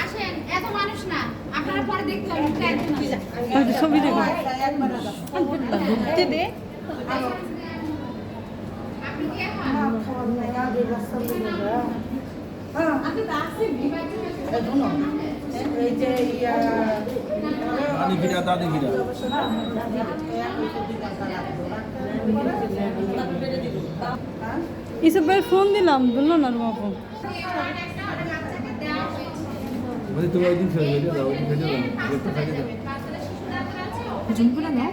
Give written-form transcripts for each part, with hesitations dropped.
আসেন, এত মানুষ না। আপনারা পরে দেখতে পাবেন, একজন আছে। ছবি দেখো ঢুকতে দে আপনি কে হন? আপনি তো আসেন, এই যে দাদি ঘিরা দাদি ঘিরা ইসব ভাই ফোন দিলাম বললো না তোমার ফোন বলি তুমি ওই দিন ফেলে ভিডিও দাও ওই দিন ভিডিও দাও দেখতে থাকি দাও জুম করে নাও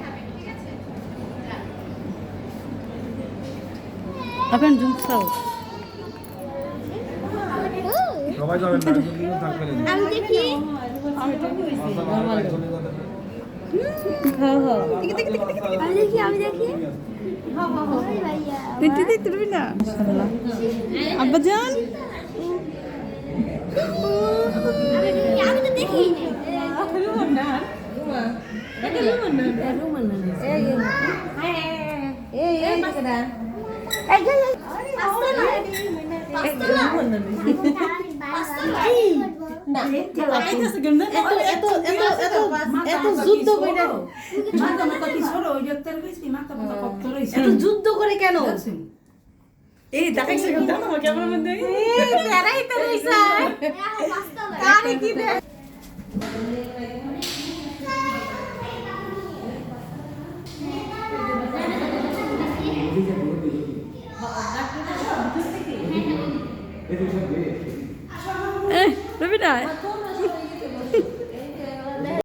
আপনার জুম খাও সবাই যাবেন না কিন্তু থাকবে না আমি দেখি। হ্যাঁ হ্যাঁ আমি দেখি। দেখতে দেখতে পারবি না আব্বা যান আমি তো দেখি। যুদ্ধ করে কেন এই দেখাইছে কেন আমার ক্যামেরার মধ্যে রবি না